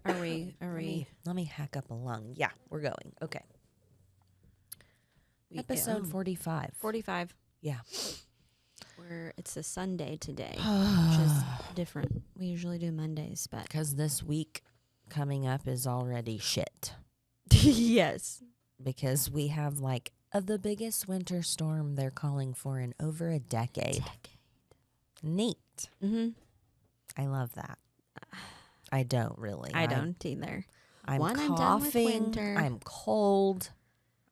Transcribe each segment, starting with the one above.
Are we? Let me hack up a lung. Yeah, we're going. Okay. Episode 45. 45. Yeah. Where it's a Sunday today, which is different. We usually do Mondays, but Because this week coming up is already shit. yes. Because we have like the biggest winter storm they're calling for in over a decade. Neat. Mm-hmm. I love that. I don't really. I don't either. I'm I'm done with coughing. winter. I'm cold.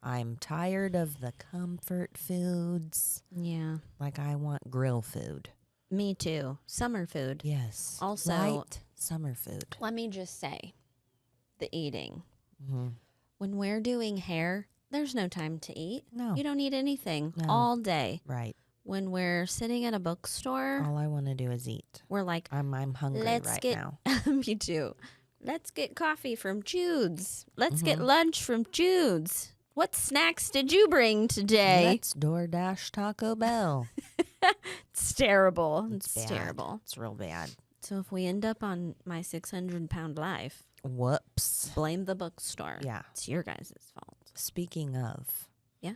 I'm tired of the comfort foods. Yeah. Like I want grill food. Me too. Summer food. Yes. Also, light summer food. let me just say, the eating. Mm-hmm. When we're doing hair, there's no time to eat. No. You don't eat anything No. all day. Right. When we're sitting at a bookstore, All I want to do is eat. we're like, I'm hungry let's right get, now. me too. Let's get coffee from Jude's. Let's get Mhm. lunch from Jude's. What snacks did you bring today? Let's DoorDash Taco Bell. It's terrible. It's It's bad. terrible. It's real bad. So if we end up on my 600-pound life, Whoops. blame the bookstore. Yeah. It's your guys' fault. Speaking of. Yeah.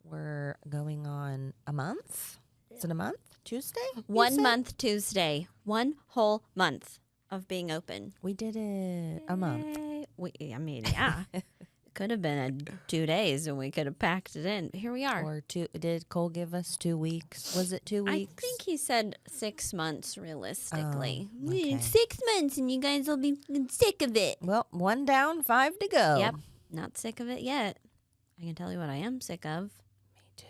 We're going on a month? Is it a month? Tuesday? you 1 said? month Tuesday. 1 whole month of being open. We did it a month. Yay. Yeah. It could have been 2 days and we could have packed it in. But here we are. Or two. Did Cole give us 2 weeks? Was it 2 weeks? I think he said 6 months realistically. Oh, okay. 6 months and you guys will be sick of it. Well, 1 down, 5 to go. Yep. Not sick of it yet. I can tell you what I am sick of. Me too.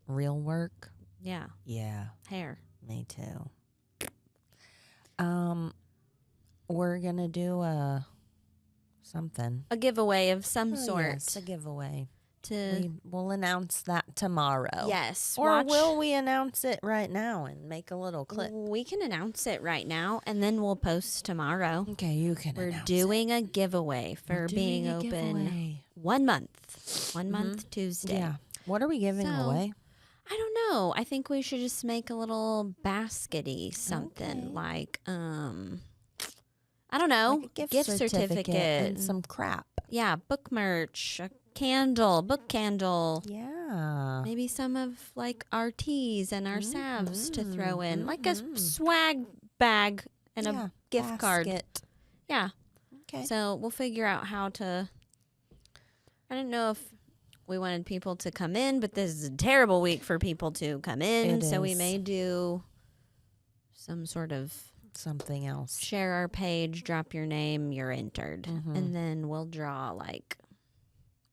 Real work? Yeah. Yeah. Hair. Me too. We're gonna do something. A giveaway of some Oh, sort. yes, a giveaway. To We'll announce that tomorrow. yes. Or watch- will we announce it right now and make a little clip? We can announce it right now and then we'll post tomorrow. Okay, you can. We're announce doing a giveaway it. for We're being doing a open giveaway. 1 month. 1 month Tuesday. Yeah. What are we giving So, away? I don't know. I think we should just make a little baskety something Okay. like I don't know, Like a gift certificate and some crap. yeah, book merch, a candle, book candle. Yeah. Maybe some of like our teas and our salves to throw in, like a mhm. swag bag and Yeah, a gift card. basket. Yeah. Okay. So we'll figure out how to. I don't know if we wanted people to come in, but this is a terrible week for people to come in. It so we is. may do some sort of Something else. share our page, drop your name, you're entered. Mhm. And then we'll draw like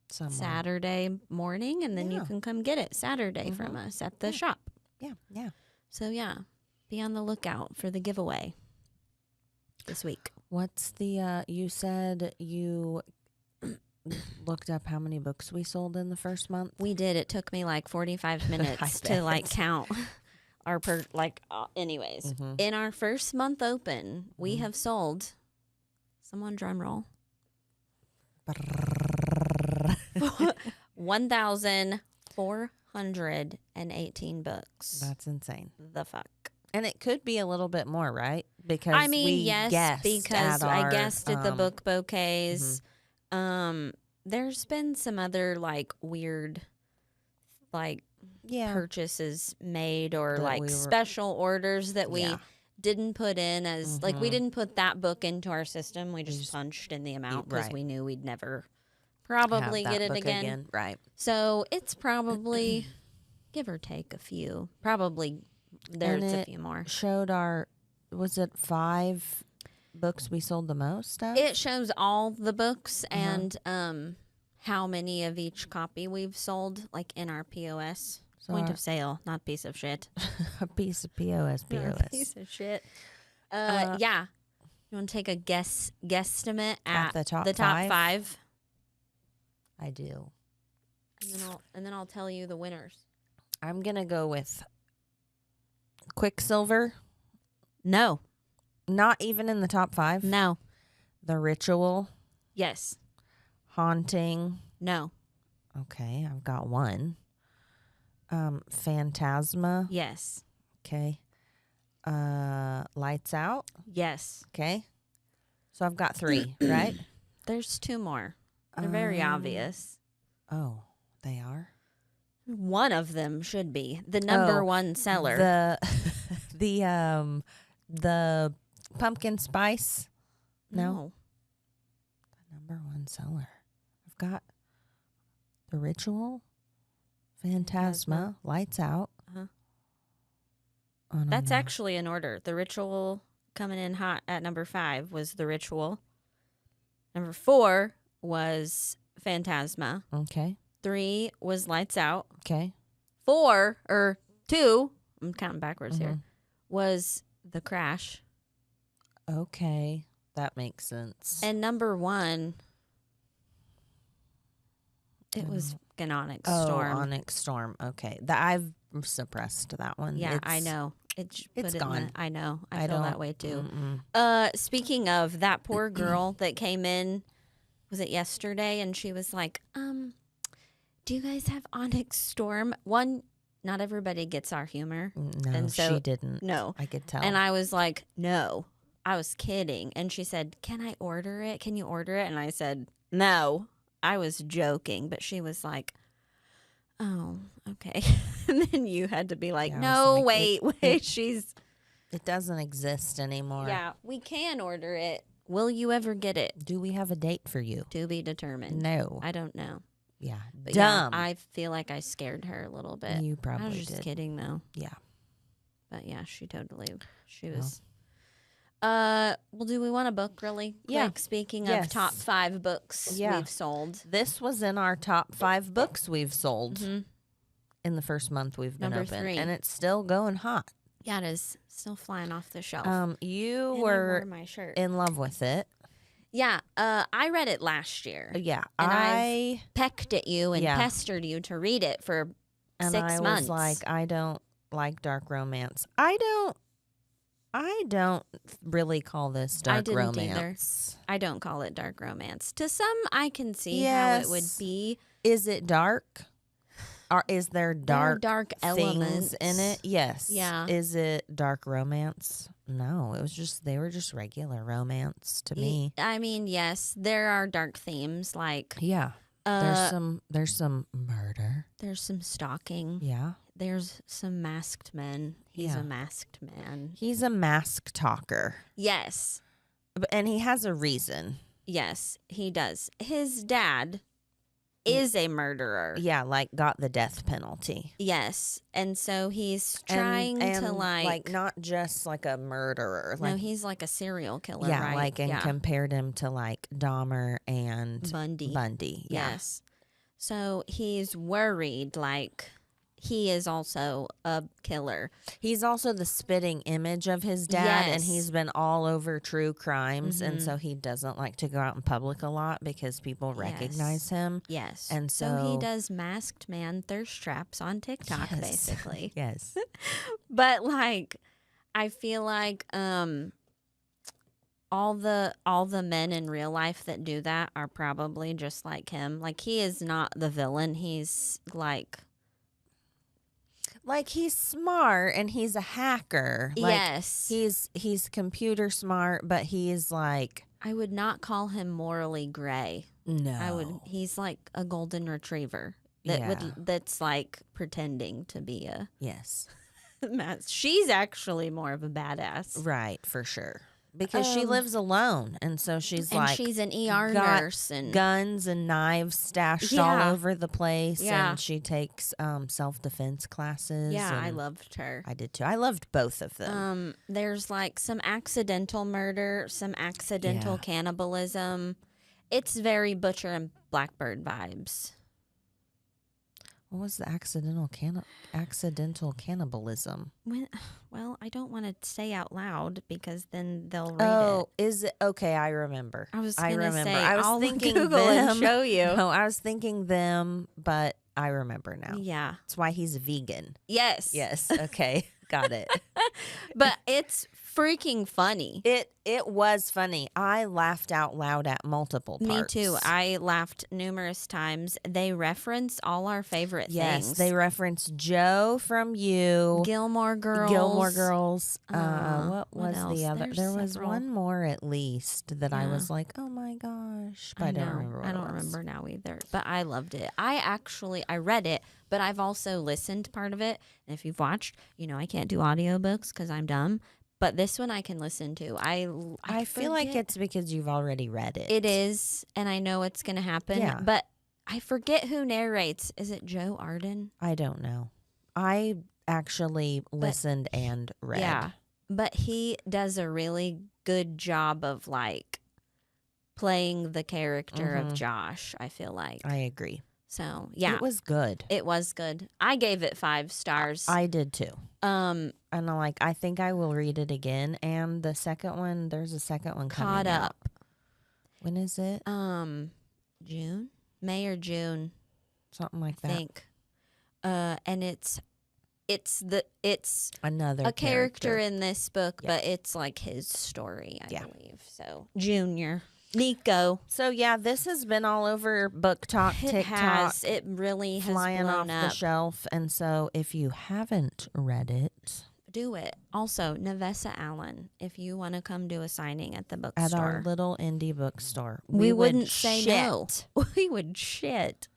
Someone. Saturday morning, and then you Yeah. can come get it Saturday from us at the shop. Yeah. Yeah. So, yeah, be on the lookout for the giveaway this week. What's the? You said you looked up how many books we sold in the first month. We did. It took me like 45 minutes to like bet. count our anyways. Mhm. In our first month open, we have sold, someone drum roll, 1,418 books. That's insane. The fuck. And it could be a little bit more, right? Because I mean, we yes, guessed because at I our, guessed at the book bouquets. There's been some other like weird, like Yeah. purchases made or That like we were- special orders that we Yeah. didn't put in as like we Mhm. didn't put that book into our system. We just just- punched in the amount because right. we knew we'd never Have probably that get it book again. Right. So it's probably give or take a few. Probably there's a it few more. Showed was it 5 books we sold the most of? It shows all the books and how many of each copy we've sold, like in our POS. So Point our- of sale, not piece of shit. a piece of POS. Piece of shit. Yeah. You want to take a guesstimate at the top five? I do. And then I'll tell you the winners. I'm going to go with Quicksilver. No. Not even in the top 5. No. The Ritual. Yes. Haunting. No. Okay, I've got one. Phantasma. Yes. Okay. Lights Out. Yes. Okay. So I've got 3, right? There's 2 more. They're very obvious. Oh, they are? One of them should be the number one seller. The pumpkin spice. No. The number one seller. I've got The Ritual, Phantasma, Lights Out. Uh-huh. Oh, no, That's no. actually in order. The Ritual coming in hot at number 5 was The Ritual. Number 4 was Phantasma. Okay. 3 was Lights Out. Okay. 2, I'm counting backwards here, was The Crash. Okay. That makes sense. And number 1, it was an Onyx Storm. Onyx Storm. Okay. I've suppressed that one. Yeah, I know. It's gone. I know. I feel that way too. Mm-mm. Speaking of that poor girl that came in, was it yesterday? And she was like, do you guys have Onyx Storm? One, not everybody gets our humor. No, and so, she didn't. No. I could tell. And I was like, no. I was kidding. And she said, can I order it? Can you order it? And I said, no. I was joking. But she was like, oh, okay. And then you had to be like, Yeah, no, like, wait, she's... It doesn't exist anymore. Yeah, we can order it. Will you ever get it? Do we have a date for you? To be determined. No. I don't know. Yeah. But Dumb. yeah, I feel like I scared her a little bit. You probably I was just did. kidding, though. Yeah. But yeah, she was... Well, do we want a book really quick? Yeah. Speaking Yes. of top 5 books Yeah. we've sold. This was in our top 5 books we've sold in the first month we've been Number open. 3. And it's still going hot. Yeah, it is still flying off the shelf. You And I were wore my shirt. in love with it. Yeah, I read it last year. Yeah. And I pecked at you and Yeah. pestered you to read it for and 6 I months. was like, I don't like dark romance. I don't really call this I dark didn't either. romance. I don't call it dark romance. To some, I can see Yes. how it would be. Is it dark? Or is there dark, dark things elements in it? Yes. Yeah. Is it dark romance? No, they were just regular romance to me. I mean, yes, there are dark themes like Yeah. There's some murder. there's some stalking. Yeah. There's some masked men. He's Yeah. a masked man. He's a mask talker. Yes. And he has a reason. Yes, he does. His dad is a murderer. Yeah, like got the death penalty. Yes. And so he's trying and to like not just like a murderer. no, Like he's like a serial killer, yeah, right? like and compared him to like Dahmer and Bundy. Yeah. Yes. So he's worried like he is also a killer. He's also the spitting image of his dad, and Yes. he's been all over true crimes, and so he doesn't like to go out in public a lot because people recognize him. Yes. And he so- does masked man thirst traps on TikTok, Yes. basically. Yes. But like I feel like all the men in real life that do that are probably just like him. Like he is not the villain. He's like Like he's smart and he's a hacker. Like, yes. He's computer smart, but he's like I would not call him morally gray. no. He's like a golden retriever Yeah. that's like pretending to be a Yes. She's actually more of a badass. Right, for sure. Because she lives alone, and so she's And like she's an ER got nurse and guns and knives stashed Yeah. all over the place. Yeah. And she takes self-defense classes. yeah, I and loved her. I did too. I loved both of them. There's like some accidental murder, some accidental Yeah. cannibalism. It's very Butcher and Blackbird vibes. What was the accidental cannibalism? Well, I don't want to say out loud because then they'll read Oh, it. is it okay? I remember. I was I gonna remember. say I was I'll thinking Google them. and show you. No, I was thinking them, but I remember now. Yeah. That's why he's vegan. Yes. Yes. Okay. Got it. But it's freaking funny. It was funny. I laughed out loud at multiple parts. Me too. I laughed numerous times. They reference all our favorite Yes, things. they reference Joe from You, Gilmore Girls. Gilmore Girls. What what was else? the other? There's There was several. one more at least that I Yeah. was like, oh my gosh, but I I don't know. remember. What I don't it was. remember now either. But I loved it. I read it, but I've also listened part of it. And if you've watched, you know I can't do audiobooks because I'm dumb. But this one I can listen to. I feel like forget- it's because you've already read it. It is, and I know it's going to happen. Yeah. But I forget who narrates. Is it Joe Arden? I don't know. I actually listened and read. Yeah. But he does a really good job of like playing the character of Josh, I feel like. I agree. So, yeah. It was good. It was good. I gave it 5 stars. I did too. Um And I think I will read it again. And the second one, there's a second one coming Caught out. Up. When is it? June? May or June, Something like I that. think. And it's Another a character in this book, Yeah. but it's like his story, I Yeah. believe. So, Junior. Nico. So yeah, this has been all over Book Talk, It TikTok, has. It really has flying blown off up. the shelf. And so if you haven't read it, Do it. Also, Navessa Allen, if you want to come do a signing at the at bookstore. our little indie bookstore, we would wouldn't say no. We would shit.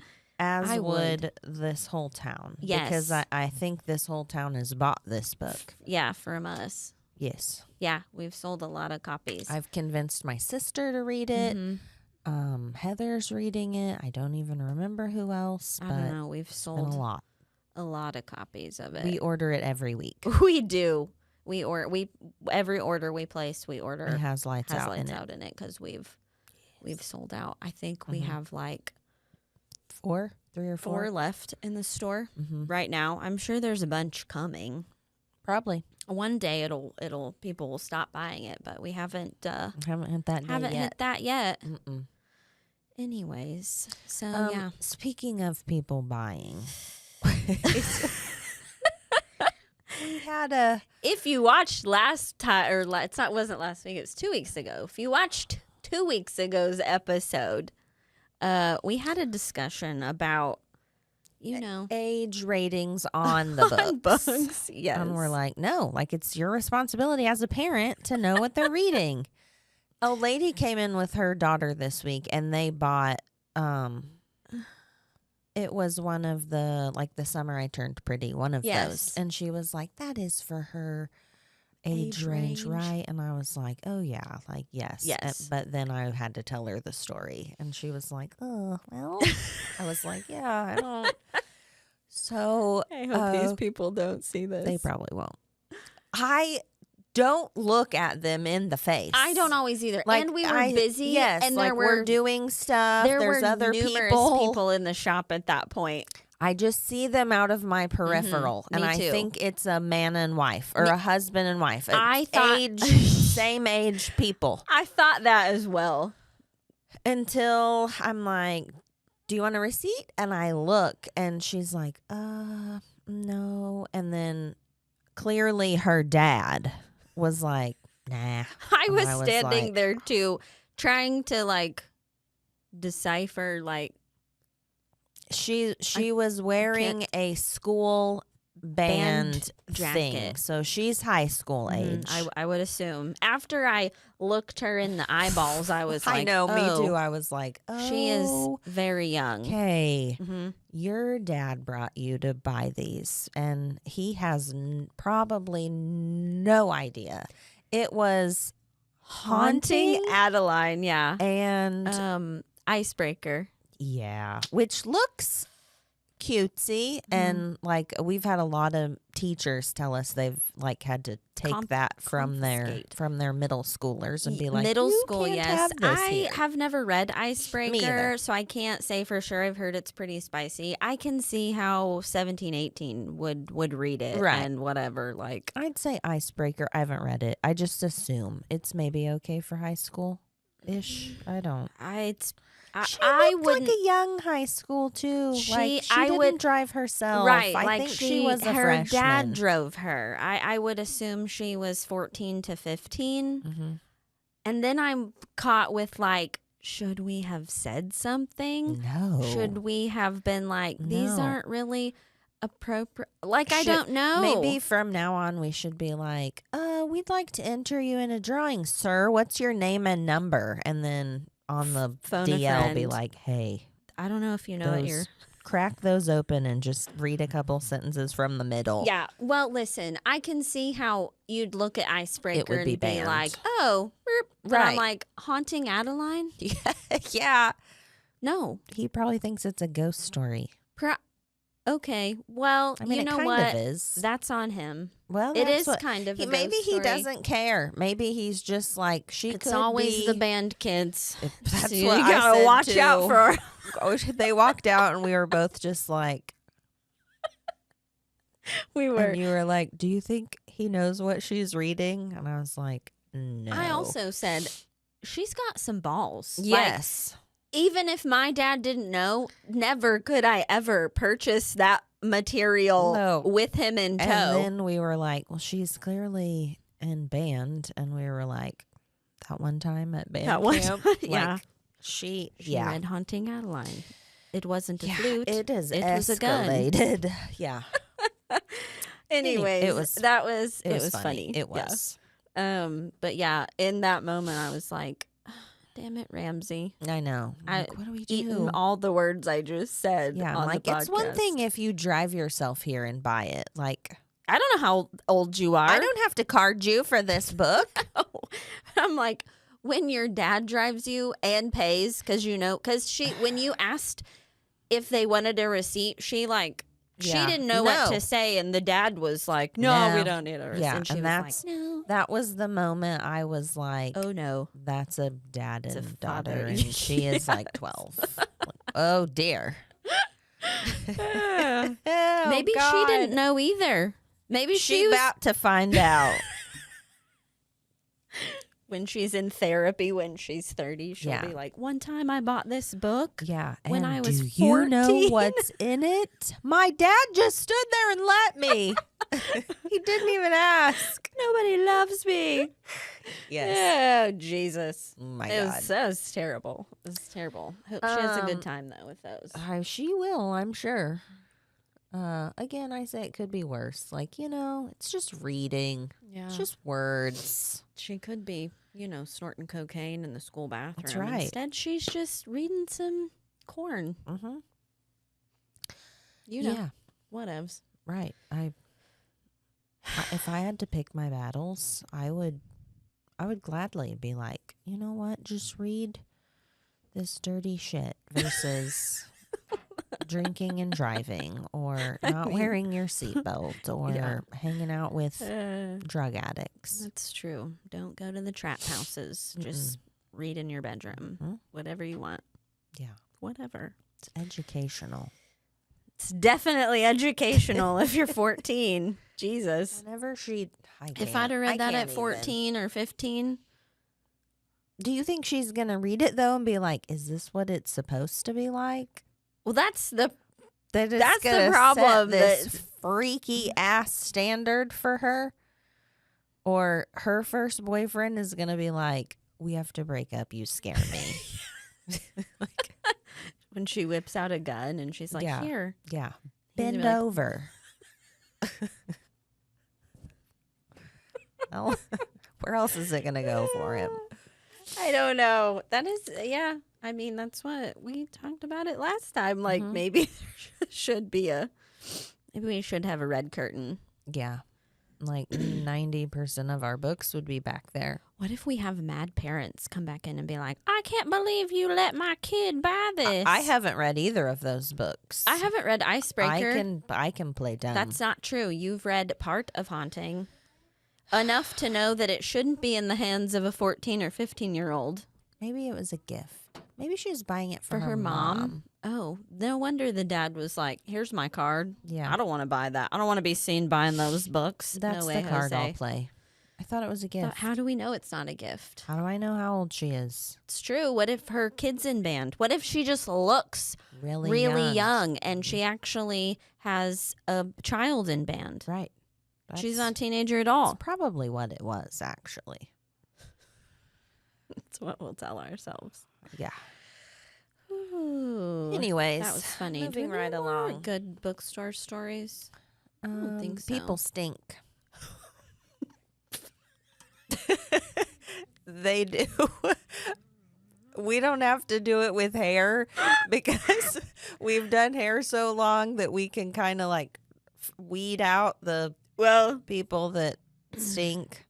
As I would this whole town. Yes. Because I think this whole town has bought this book. Yeah, from us. Yes. Yeah, we've sold a lot of copies. I've convinced my sister to read it. Mhm. Heather's reading it. I don't even remember who else, I but don't know. We've it's been sold a lot. a lot of copies of it. We order it every week. We do. Every order we place, we order It has lights has out lights in out it. in it because we've sold out. I think we Mhm. have like 3 or 4. 4 left in the store Mm-hmm. right now. I'm sure there's a bunch coming. Probably. One day it'll people will stop buying it, but we haven't Haven't hit that day haven't yet. hit that yet. Mm-mm. Anyways, so yeah. Speaking of people buying, we had a If you watched last time, or wasn't last week, it was 2 weeks ago. If you watched 2 weeks ago's episode, we had a discussion about, age ratings on the on books. books. Yes. And we're like, no, it's your responsibility as a parent to know what they're reading. A lady came in with her daughter this week and they bought, it was one of the, The Summer I Turned Pretty, one of Yes. those. And she was like, that is for her age range, right? And I was like, oh yeah, yes. Yes. But then I had to tell her the story and she was like, oh, well, I was like, yeah, I don't. So I hope these people don't see this. they probably won't. I don't look at them in the face. I don't always either. And we were busy. Yes, and there we're were doing stuff. there There's were other numerous people. in the shop at that point. I just see them out of my peripheral, and Me I too. think it's a man and wife or a husband and wife. I thought- Same age people. I thought that as well. Until I'm like, do you want a receipt? And I look, and she's like, no. And then clearly her dad was like, nah. I And was I was standing like- there too, trying to decipher She was wearing a school band thing. jacket. So she's high school age. I would assume. After I looked her in the eyeballs, I was like, I know, oh, me too. I was like, oh, She is very young. okay. hmm Your dad brought you to buy these, and he has probably no idea. It was haunting, Adeline, yeah. and Icebreaker. yeah, which looks cutesy, and we've had a lot of teachers tell us they've had to take that from confiscate. their middle schoolers and be like, Middle "You school, can't yes. have this I here." have never read Me Icebreaker, either. so I can't say for sure. I've heard it's pretty spicy. I can see how 17, 18 would read it Right. and whatever. I'd say Icebreaker. I haven't read it. I just assume it's maybe okay for high school. ish. I don't. She I looked wouldn't. like a young high school too. Like she I didn't would drive herself. right. I Like think she was a her freshman. dad drove her. I would assume she was 14 to 15. Mm-hmm. And then I'm caught with like, should we have said something? No. Should we have been like, these No. aren't really appropriate? Like, I don't know. Maybe from now on we should be like, we'd like to enter you in a drawing, sir. What's your name and number? And then on the Phone a DL be friend. like, hey, I don't know if you know what you're. crack those open and just read a couple sentences from the middle. Yeah. Well, listen, I can see how you'd look at Icebreaker It would be and be banned. like, oh, but I'm Right. like, haunting Adeline? Yeah. No. He probably thinks it's a ghost story. Okay. Well, I mean, you it know kind what? of is. That's on him. Well, It that's is what, kind of a maybe ghost he story. doesn't care. Maybe he's just like It's could always be. the band kids. That's So you what I gotta said watch too. out for. They walked out and we were both just like, We were. and you were like, do you think he knows what she's reading? And I was like, no. I also said, she's got some balls. Yes. Like, even if my dad didn't know, never could I ever purchase that material No. with him in tow. And then we were like, well, she's clearly in band. And we were like, that one time at band That one camp. time, yeah. Like, she read Haunting Adeline. It wasn't a Yeah, flute. it is It was a gun. escalated. Yeah. Anyways, it was funny. It was. Yeah. But yeah, in that moment I was like, damn it, Ramsey. I know. Like, what do we do? Eaten all the words I just said. Yeah, on I'm like, the it's one podcast. thing if you drive yourself here and buy it. Like, I don't know how old you are. I don't have to card you for this book. I'm like, when your dad drives you and pays, because when you asked if they wanted a receipt, she Yeah. didn't know No. what to say, and the dad was like, no, No. we don't need a receipt. Yeah, and she and was that's- like, no. That was the moment I was like, Oh, no. that's a dad It's a and daughter. father. And she is like 12. Like, oh, dear. Oh, Maybe she God. didn't know either. Maybe She she was, about to find out. when she's in therapy, when she's 30, she'll Yeah. be like, one time I bought this book. Yeah. When and I was do you know 14? what's in it? My dad just stood there and let me. He didn't even ask. Nobody loves me. Yes. Oh, Jesus. Oh my It God. was, that was terrible. It was terrible. Hope she has a good time, though, with those. She will, I'm sure. Again, I say it could be worse. Like, it's just reading. Yeah. It's just words. She could be, snorting cocaine in the school bathroom. That's right. Instead, she's just reading some corn. Mm-hmm. Yeah. Whatevs. Right. If I had to pick my battles, I would gladly be like, you know what? Just read this dirty shit versus drinking and driving, or not wearing your seatbelt, or hanging out with drug addicts. That's true. Don't go to the trap houses. Just read in your bedroom. Mhm. Whatever you want. Yeah. Whatever. It's educational. It's definitely educational if you're 14. Jesus. Whenever If I'd have read that at 14 or 15, Do you think she's going to read it, though, and be like, is this what it's supposed to be like? well, that's the That it's That's the gonna problem, set this that- freaky ass standard for her? Or her first boyfriend is going to be like, we have to break up. You scare me. when she whips out a gun and she's like, Yeah. here. Yeah. He's gonna Bend be like, over. Well, where else is it going to go for him? I don't know. That is, yeah. I mean, that's what we talked about it last time. Like, Mhm. maybe there should be maybe we should have a red curtain. Yeah. Like 90% of our books would be back there. What if we have mad parents come back in and be like, I can't believe you let my kid buy this? I haven't read either of those books. I haven't read Icebreaker. I can play dumb. That's not true. You've read part of Haunting. Enough to know that it shouldn't be in the hands of a 14 or 15-year-old. Maybe it was a gift. Maybe she was buying it For her mom. Oh, no wonder the dad was like, here's my card. Yeah. I don't want to buy that. I don't want to be seen buying those books. That's no way, the card I'll Jose. play. I thought it was a gift. But how do we know it's not a gift? How do I know how old she is? It's true. What if her kid's in band? What if she just looks Really young and she actually has a child in band? Right. She's not a teenager at all. That's probably what it was, actually. That's what we'll tell ourselves. Yeah. Ooh, Anyways, that was funny. moving Do we right know more along. Good bookstore stories. I don't think so. People stink. They do. We don't have to do it with hair because we've done hair so long that we can kind of like weed out the people that stink.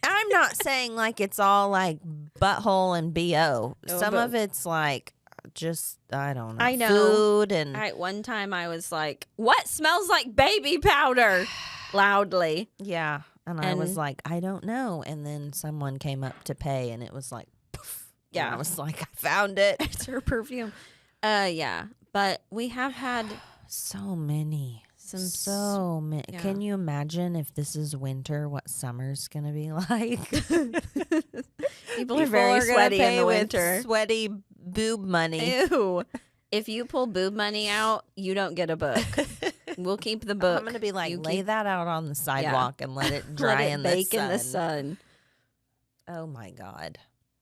I'm not saying like it's all like butthole and BO. Some of it's like just, I don't know. I know. Food and One time I was like, what smells like baby powder? Loudly. yeah. And I was like, I don't know. And then someone came up to pay and it was like, poof. Yeah. And I was like, I found it. It's her perfume. Yeah. But we have had So many. So many. yeah. Can you imagine if this is winter, what summer's going to be like? people are very sweaty in the with winter. Sweaty boob money. Ew. If you pull boob money out, you don't get a book. We'll keep the book. I'm going to be like, You lay keep- that out on the sidewalk and let it dry Let it in bake the sun. in the sun. Oh my God.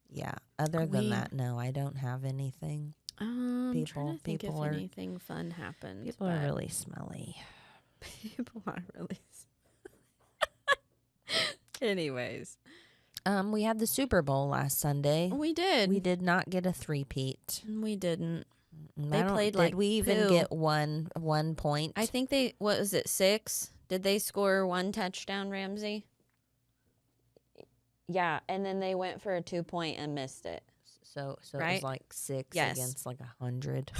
Yeah. Other than that, no, I don't have anything. I'm trying to think people if are- anything fun happened. People are really smelly. People are really. Anyways, We had the Super Bowl last Sunday. we did. We did not get a three-peat. We didn't. They played did like we even poo. get one point? I think they. What was it? 6? Did they score 1 touchdown, Ramsey? Yeah, and then they went for a 2-point and missed it. So it right? was like 6 Yes. against like 100.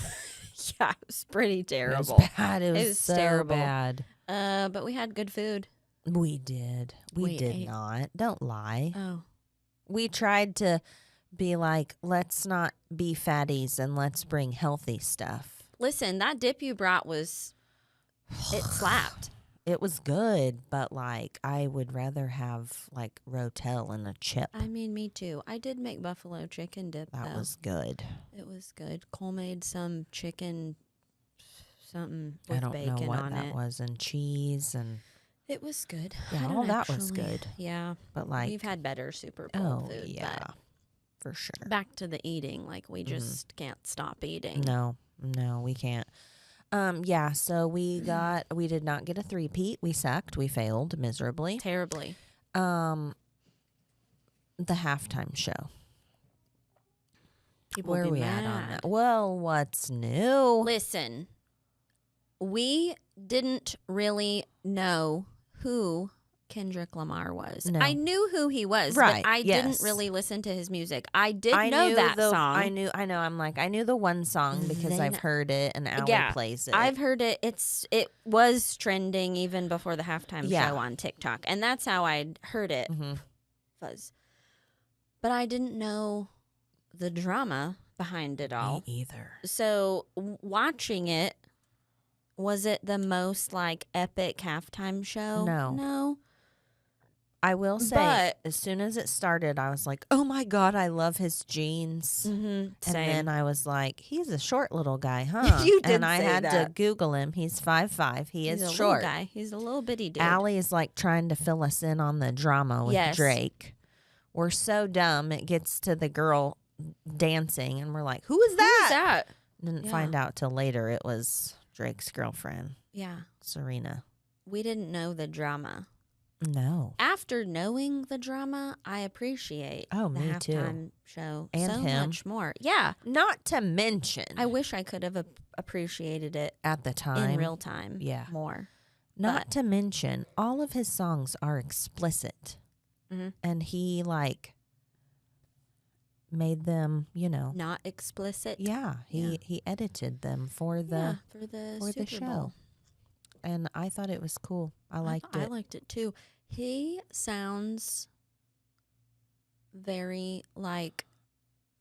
Yeah, it was pretty It terrible. was bad. It was, was so terrible. bad. But we had good food. We did. We We did ate- not. Don't lie. Oh, We tried to be like, let's not be fatties and let's bring healthy stuff. listen, that dip you brought was. It slapped. It was good, but like I would rather have like Rotel and a chip. I mean, me too. I did make buffalo chicken dip. That though. was good. It was good. Cole made some chicken, something I with don't bacon know what on that it. was, and cheese and It was good. Yeah, I don't all that was actually- good. Yeah, but like we've had better Super Bowl oh food. yeah, But for sure. back to the eating. Like we just can't stop eating. No, we can't. Yeah, so we did not get a three-peat. We sucked. We failed miserably. Terribly. The halftime show. People Where will are be we at mad. on that? Well, what's new? Listen, we didn't really know who Kendrick Lamar was. No. I knew who he was, Right, but I yes. didn't really listen to his music. I did I know knew that the, song. I know. I'm like, I knew the one song because Then- I've heard it and Allie Yeah, plays it. I've heard it. It was trending even before the halftime Yeah. show on TikTok, and that's how I heard it. Mhm. Was, but I didn't know the drama behind it all. Me either. So watching it, was it the most like epic halftime show? No. I will say, But- as soon as it started, I was like, oh my God, I love his jeans. Mm-hmm. And Same. then I was like, he's a short little guy, huh? You did And I say had to that. Google him. He's 5'5". He He's is a short. little guy. He's a little bitty dude. Allie is like trying to fill us in on the drama with Yes. Drake. We're so dumb. It gets to the girl dancing, and we're like, who is Who that? is that? Didn't Yeah. find out till later it was Drake's girlfriend, Yeah. Serena. We didn't know the drama. No. After knowing the drama, I appreciate Oh, the me too. halftime show And so him. much more. Yeah. Not to mention, I wish I could have appreciated it at the time, in real time Yeah. more. not to mention, all of his songs are explicit. Mhm. And he, like, made them, Not explicit. yeah, he edited them for the for the for the Super show. Bowl. And I thought it was cool. I liked I it. liked it too. He sounds very like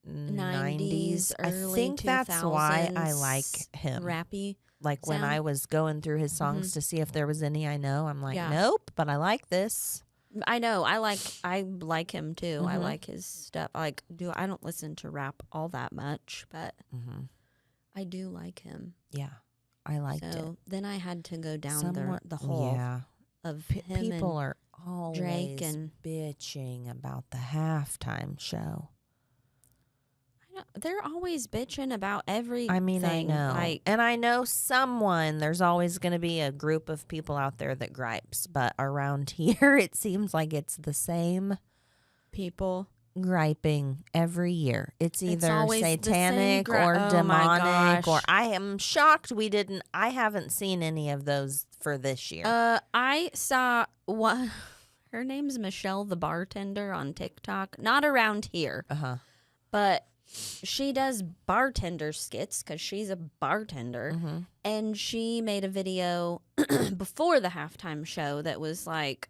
90s, I early think that's why I 2000s like him. rappy. Like when sound. I was going through his songs to see if there was any I know, I'm like, Yeah. nope, but I like this. I know. I like him too. I Mhm. like his stuff. I don't listen to rap all that much, but Mhm. I do like him. Yeah, I liked it. So then I had to go down Somewhat, the hole yeah. of him People and are always Drake and bitching about the halftime show. they're always bitching about everything. I mean, I know. Like, And I know there's always going to be a group of people out there that gripes, but around here it seems like it's the same people griping every year. It's either always the same satanic or oh my demonic, or gosh. I am shocked I haven't seen any of those for this year. I saw one. Her name's Michelle the bartender on TikTok. Not around here, Uh-huh. but she does bartender skits because she's a bartender. Mm-hmm. And she made a video before the halftime show that was like,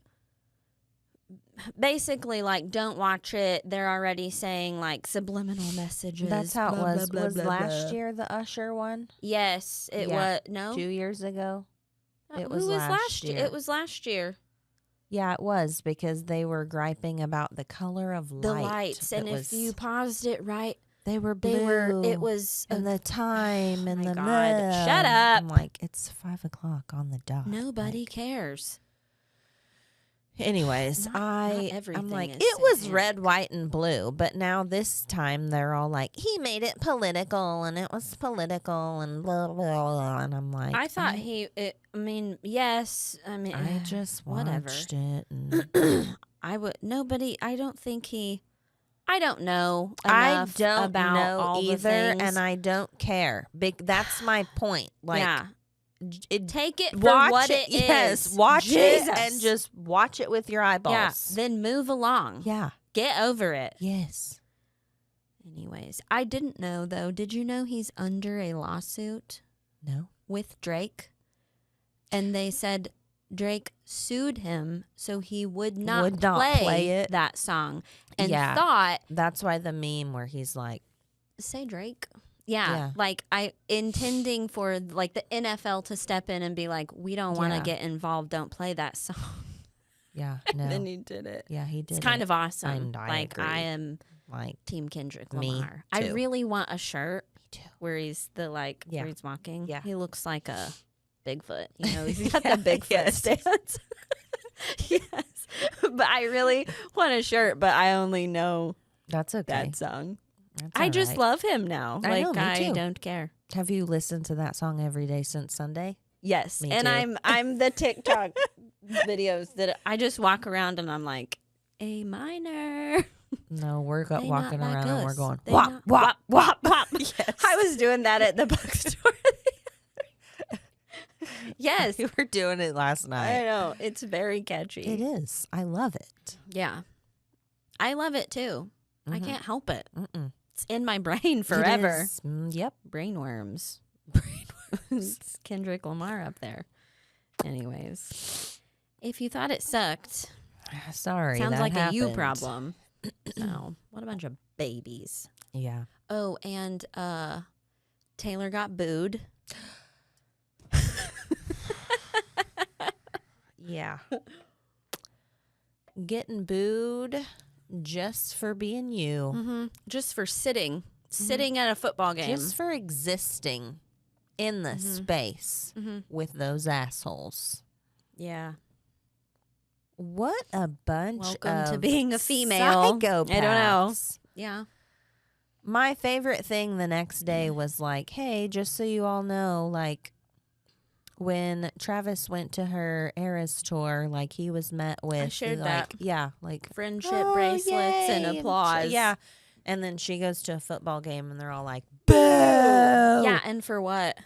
basically like, don't watch it. They're already saying like subliminal messages. That's how it blah, was. blah, blah, Was blah, last blah. year the Usher one? Yes, it Yeah. was. No, 2 years ago? It was who was last year. It was last year. Yeah, it was, because they were griping about the color of light. The lights, that and if you paused it right, they were blue. it was and the time and my the God. Shut up. I'm like, it's 5:00 on the dot. nobody Like, cares. anyways, Not I'm everything like, is it was satanic. red, white, and blue, but now this time they're all like, he made it political, and it was political, and blah blah blah. And I'm like, I thought yes. I mean, I just whatever. watched it. And I don't think he. I don't know I enough don't about know all the either, things. and I don't care. That's my point. Like, yeah, it, take it for watch what it. it is. Yes, watch Jesus. it and just watch it with your eyeballs. Yeah, then move along. Yeah. Get over it. Yes. Anyways, I didn't know though. Did you know he's under a lawsuit No. with Drake? And they said Drake sued him so he would not play it. that song, and Yeah. thought, That's why the meme where he's like, say Drake. Yeah, Yeah. like I intending for like the NFL to step in and be like, we don't want to Yeah. get involved. Don't play that song. yeah, no. Then he did it. Yeah, he did. It's kind it. of awesome. And I like agree. I am like, Team Kendrick Me, Lamar. I too. really want a shirt me too. where he's Yeah. where he's walking. Yeah. He looks like a Bigfoot. You know, he's got Yeah, the Bigfoot yes. stance. Yes. But I really want a shirt, but I only know That's okay. that song. That's I all just right. love him now. I Like know, me I too. don't care. Have you listened to that song every day since Sunday? Yes. Me and too. I'm the TikTok videos that I just walk around and I'm like, A minor. No, we're They walking not like around and we're us. going They wop, not- wop, wop, wop. Yes. I was doing that at the bookstore. Yes. We were doing it last I night. know. It's very catchy. It is. I love it. Yeah. I love it too. I Mhm. can't help it. Mm-mm. It's in my brain It forever. is. Yep. Brainworms. It's Kendrick Lamar up there. Anyways, if you thought it sucked, Sorry. sounds that like a you happened. problem. So, what a bunch of babies. Yeah. Oh, and Taylor got booed. Yeah. Getting booed just for being you. Mm-hmm. Just for sitting at a football game. Just for existing in the space Mm-hmm. with those assholes. Yeah. What a bunch Welcome of to being a female. psychopaths. I don't know. Yeah. My favorite thing the next day was like, hey, just so you all know, like, when Travis went to her Eras tour, like, he was met with, shared like, that. yeah, like, Friendship "Oh, bracelets and yay," applause. yeah. And then she goes to a football game and they're all like, boo. Yeah, and for what?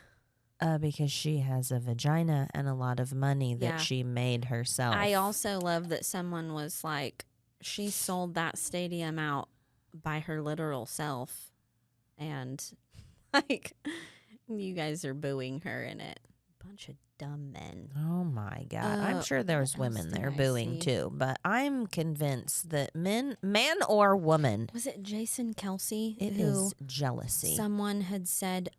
Because she has a vagina and a lot of money that Yeah. she made herself. I also love that someone was like, she sold that stadium out by her literal self. And, like, you guys are booing her in it. Bunch of dumb men. Oh my God. I'm sure there's what else women did there I booing see? too, but I'm convinced that man or woman, Was it Jason Kelsey? it who is jealousy. someone had said,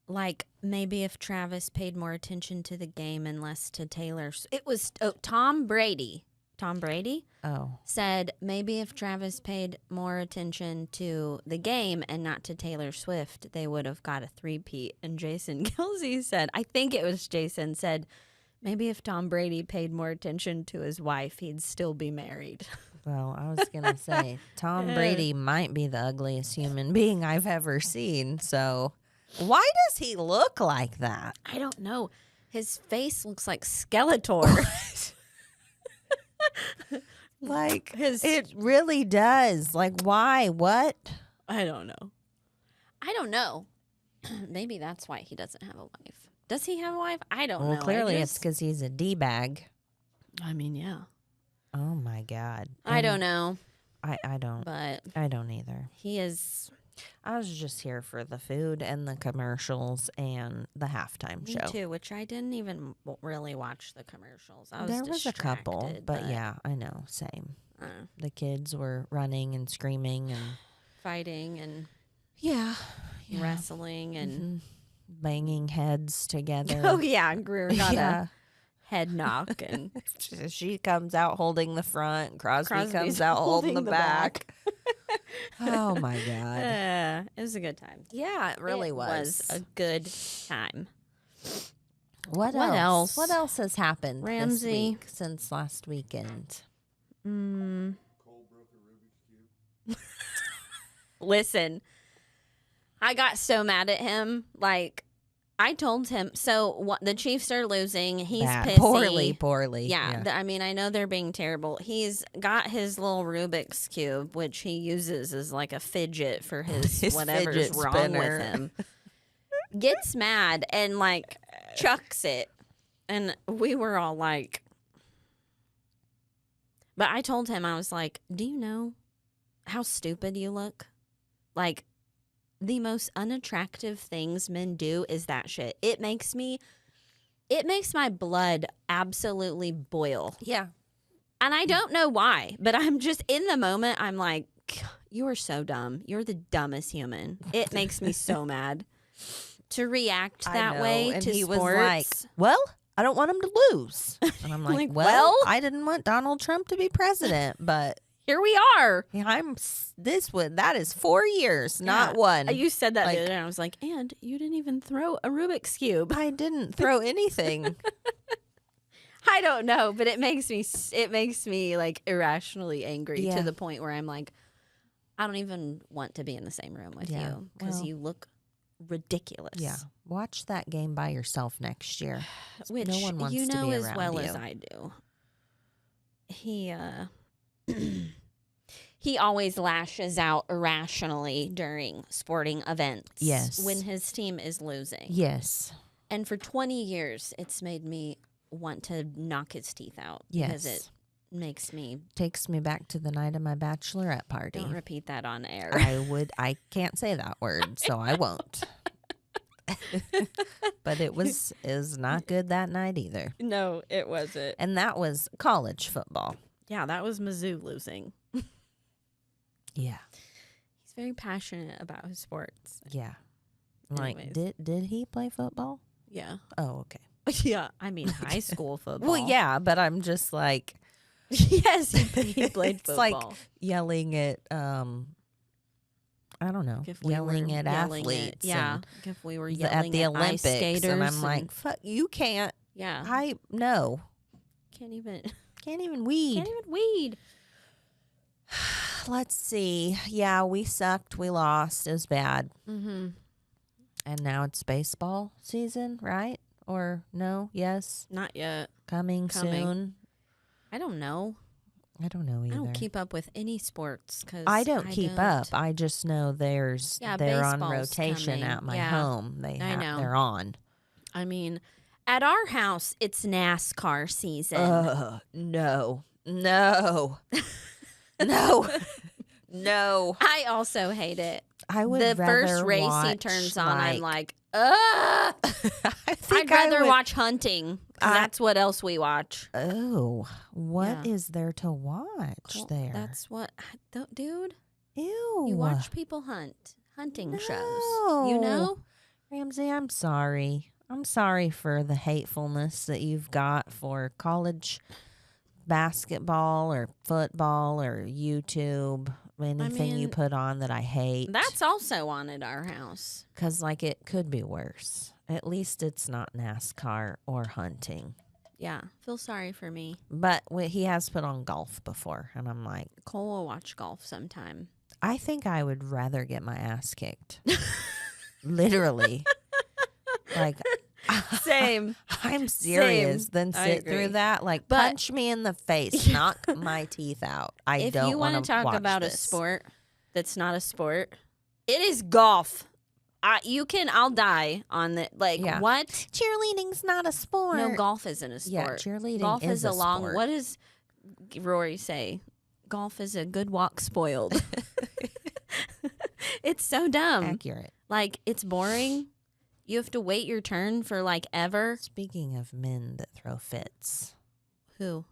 like maybe if Travis paid more attention to the game and less to Taylor. It was Tom Brady. Tom Brady Oh. said maybe if Travis paid more attention to the game and not to Taylor Swift, they would have got a three-peat. And Jason Kelsey said, I think it was Jason, said maybe if Tom Brady paid more attention to his wife, he'd still be married. Well, I was going to say, Tom Brady might be the ugliest human being I've ever seen. So why does he look like that? I don't know. His face looks like Skeletor. Like, it really does. Like, why? What? I don't know. Maybe that's why he doesn't have a wife. Does he have a wife? I don't know. Well, clearly it's because he's a D-bag. I mean, yeah. Oh, my God. I don't know. I don't. But I don't either. he is. I was just here for the food and the commercials and the halftime Me show. too, which I didn't even really watch the commercials. I was There was a couple, distracted, but yeah, I know. Same. uh, The kids were running and screaming and fighting and yeah. wrestling and banging heads together. oh yeah, Greer got Yeah. a head knock and She comes out holding the front. Crosby Crosby's comes out holding the back. back. Oh my God. It was a good time. Yeah, it really It was. a good time. What What else? else? What else has happened this Ramsey. week since last weekend? Listen, I got so mad at him. Like, I told him, so what, the Chiefs are losing. He's Bad. pissy. Poorly. Yeah, I mean, I know they're being terrible. He's got his little Rubik's Cube, which he uses as like a fidget for his, His whatever's fidget wrong spinner. with him. Gets mad and like chucks it. And we were all like, but I told him, I was like, do you know how stupid you look? Like, the most unattractive things men do is that shit. It makes my blood absolutely boil. Yeah. And I don't know why, but I'm just in the moment, I'm like, you are so dumb. You're the dumbest human. It makes me so mad to react that way and to he sports. was like, well, I don't want him to lose. And I'm like, Like, well, well? I didn't want Donald Trump to be president, but Here we are. that is 4 years, not Yeah. one. You said that Like- the other day, and I was like, and you didn't even throw a Rubik's Cube. I didn't throw anything. I don't know, but it makes me like irrationally angry Yeah. to the point where I'm like, I don't even want to be in the same room with Yeah, you because well. you look ridiculous. Yeah. Watch that game by yourself next year. Which no one wants you to know be as around well you. as I do. He he always lashes out irrationally during sporting events. Yes. When his team is losing. Yes. And for 20 years, it's made me want to knock his teeth out. Yes. Because it makes me. Takes me back to the night of my bachelorette party. Don't repeat that on air. I can't say that word, so I won't. But is not good that night either. No, it wasn't. And that was college football. Yeah, that was Mizzou losing. Yeah. He's very passionate about his sports. Yeah. Like, Anyways. did he play football? Yeah. Oh, okay. Yeah, I mean high school football. Well, yeah, but I'm just like Yes, he played it's football. like yelling at I don't know, If we yelling were at yelling athletes. yeah, and if we were at yelling the at Olympics, ice skaters, and I'm like, fuck, you can't. yeah, No, can't even weed. weed. Let's see. Yeah, we sucked. We lost. It was bad. Mm-hmm. And now it's baseball season, right? Or no? Yes, Not yet. coming Coming. soon. I don't know. I don't know either. I don't keep up with any sports because I don't keep up. I just know they're on baseball's rotation coming. at my Yeah. home. I know. They're on. I mean, at our house, it's NASCAR season. No, no, no, no. I also hate it. I would The first rather race he watch, turns on, I'm like, I I'd think rather would- watch hunting. 'Cause that's what else we watch. Oh, what Yeah. is there to watch Well, there? That's what, dude. Ew. You watch people hunting shows. No. You know? Ramsey, I'm sorry. I'm sorry for the hatefulness that you've got for college basketball or football or YouTube, anything you mean, put on that I hate. That's also on at our house. Because, like, it could be worse. At least it's not NASCAR or hunting. Yeah, feel sorry for me. But he has put on golf before, and I'm like, Cole will watch golf sometime. I think I would rather get my ass kicked. Literally. Like, Same. I'm serious. Same. Then I sit agree. through that. Like, But- punch me in the face, knock my teeth out. I If don't you want to talk watch about this. a sport that's not a sport, it is golf. I'll die on the Yeah. what? Cheerleading's not a sport. No, golf isn't a Yeah, sport. cheerleading Golf is a a long. sport. What does Rory say? Golf is a good walk spoiled. It's so dumb. Accurate. Like, it's boring. You have to wait your turn for ever. Speaking of men that throw fits, Who?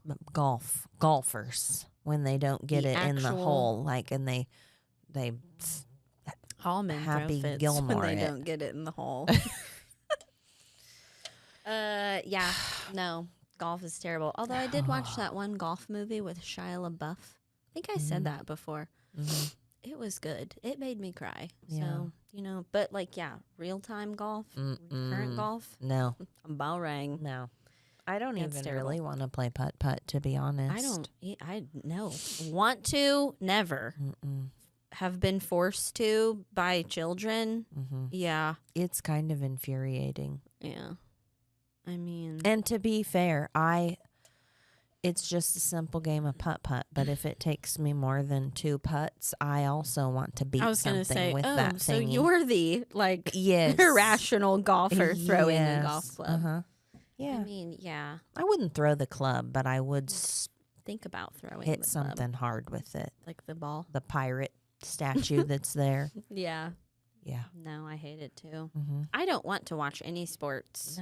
golfers, when they don't get The it in the actual- hole, and they All men Happy throw fits Gilmore when they it. don't get it in the hole. Yeah, no, golf is terrible. Although I did watch that one golf movie with Shia LaBeouf. I think I said that before. Mhm. It was good. It made me cry. Yeah. So, but real time golf, current golf, No, bowrang. no. I don't That's even terrible. really want to play putt-putt, to be honest. I don't. I no want to. Never Mm-mm. have been forced to by children. Mhm. Yeah, It's kind of infuriating. yeah. I mean, And to be fair, it's just a simple game of putt-putt, but if it takes me more than 2 putts, I also want to beat I was something gonna say, with oh, that so thingy. you're the Yes. irrational golfer throwing the golf Yes. club. Uh-huh. Yeah. I mean, yeah. I wouldn't throw the club, but I would Think about throwing hit the club, something hard with it. like the ball. The pirate statue that's there. Yeah. Yeah. No, I hate it too. Mm-hmm. I don't want to watch any sports.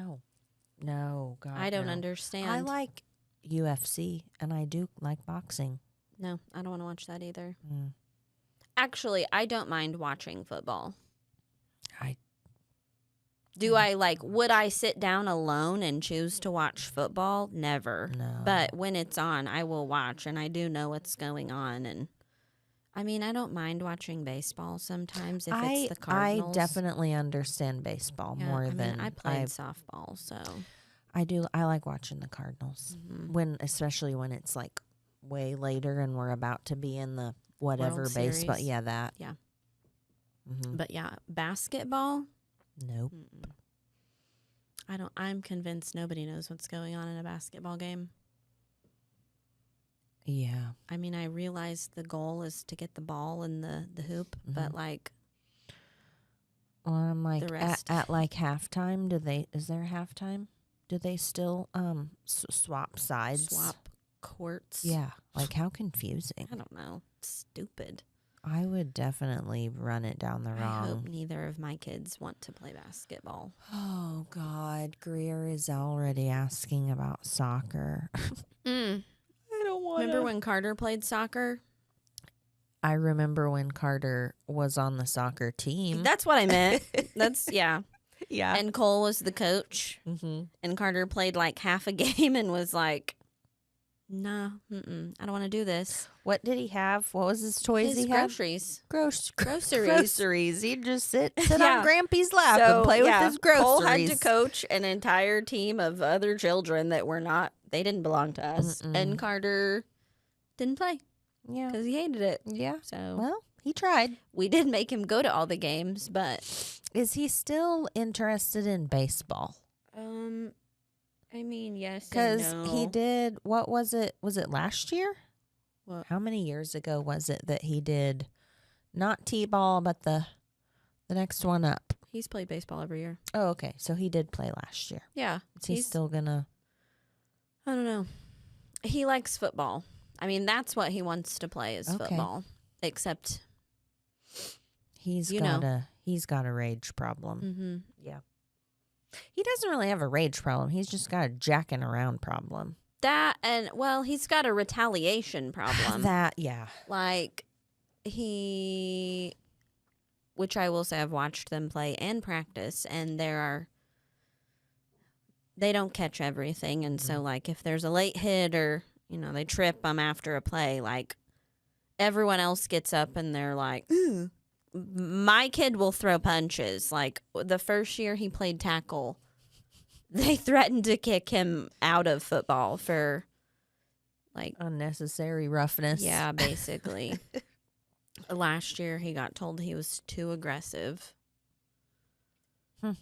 No, God, I don't no. understand. I like UFC, and I do like boxing. No, I don't want to watch that either. Mm. Actually, I don't mind watching football. I- Do I would I sit down alone and choose to watch football? Never. No. But when it's on, I will watch, and I do know what's going on. And I mean, I don't mind watching baseball sometimes if it's the Cardinals. I definitely understand baseball Yeah, more I mean, than I played softball, so I do. I like watching the Cardinals especially when it's way later and we're about to be in the whatever World baseball. Series. Yeah, that. Yeah. Mm-hmm. But yeah, basketball. Nope. I'm convinced nobody knows what's going on in a basketball game. Yeah. I mean, I realize the goal is to get the ball in the hoop, but Well, I'm like the rest. at halftime. Is there halftime? Do they still swap sides? swap courts. Yeah. How confusing. I don't know. It's stupid. I would definitely run it down the I wrong. hope neither of my kids want to play basketball. Oh God, Greer is already asking about soccer. I don't want Remember when Carter played soccer? I remember when Carter was on the soccer team. That's what I meant. That's yeah. Yeah. And Cole was the coach, Mm-hmm. and Carter played half a game and was like, "No, I don't want to do this." What did he have? What was his toys His he had? groceries. Groceries. Groceries. He'd just sit Yeah. on Grampy's lap and play with his groceries. Cole had to coach an entire team of other children that were not. They didn't belong to us, and Carter didn't play Yeah. because he hated it. Yeah. So Well, he tried. we did make him go to all the games, but Is he still interested in baseball? I mean, yes, Because and he no. did. What was it? Was it last year? What? How many years ago was it that he did not T-ball, but the next one up? He's played baseball every year. Oh, okay. So he did play last year. Yeah, Is he he's still gonna? I don't know. He likes football. I mean, that's what he wants to play is Okay. football. Except, He's You got know. he's got a rage problem. mm-hmm. Yeah. He doesn't really have a rage problem. He's just got a jacking around problem. That and he's got a retaliation problem. That yeah. He which I will say I've watched them play and practice, and they don't catch everything. And so, like, if there's a late hit or, they trip them after a play, like, everyone else gets up and they're like, "Ooh." My kid will throw punches. Like, the first year he played tackle, they threatened to kick him out of football for, like, unnecessary roughness. Yeah, basically. Last year he got told he was too aggressive. Which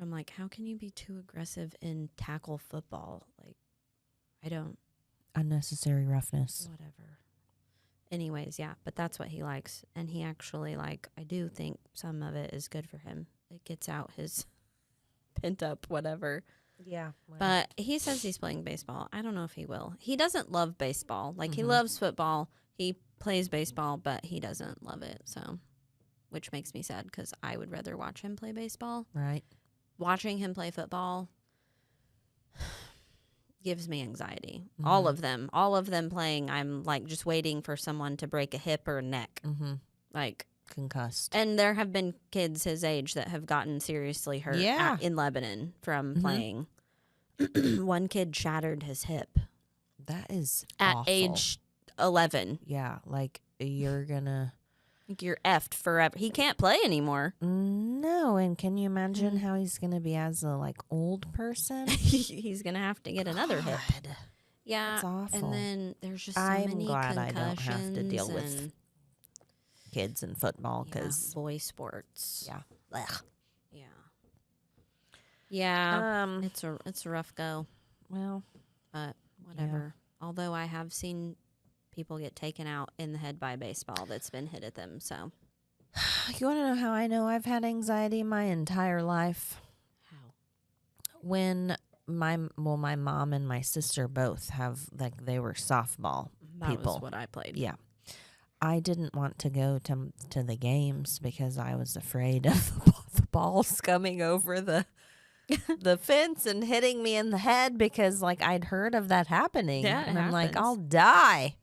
I'm like, how can you be too aggressive in tackle football? Like, I don't. Unnecessary roughness. Whatever. Anyways, yeah, but that's what he likes. And he actually, like, I do think some of it is good for him. It gets out his pent up whatever. Yeah. Well. But he says he's playing baseball. I don't know if he will. He doesn't love baseball. Like, he loves football. He plays baseball, but he doesn't love it. So, which makes me sad because I would rather watch him play baseball. Right. Watching him play football gives me anxiety. All of them playing. I'm like just waiting for someone to break a hip or a neck. Like, concussed. And there have been kids his age that have gotten seriously hurt in Lebanon from playing. One kid shattered his hip. That is at awful. age 11. Yeah, like you're gonna... Like, you're effed forever. He can't play anymore. No, and can you imagine how he's gonna be as a like old person? He's gonna have to get another hip. Yeah, that's awful. And then there's just so I'm many glad concussions. I don't have to deal with kids in football because boy sports. Yeah. Ugh. Yeah. Yeah. It's a rough go. Well, but whatever. Yeah. Although I have seen people get taken out in the head by a baseball that's been hit at them. So, you want to know how I know I've had anxiety my entire life? How? When my mom and my sister both have, like, they were softball people. That was what I played. Yeah. I didn't want to go to the games because I was afraid of the balls coming over the fence and hitting me in the head because, like, I'd heard of that happening. Yeah, and I'm happens. like, I'll die.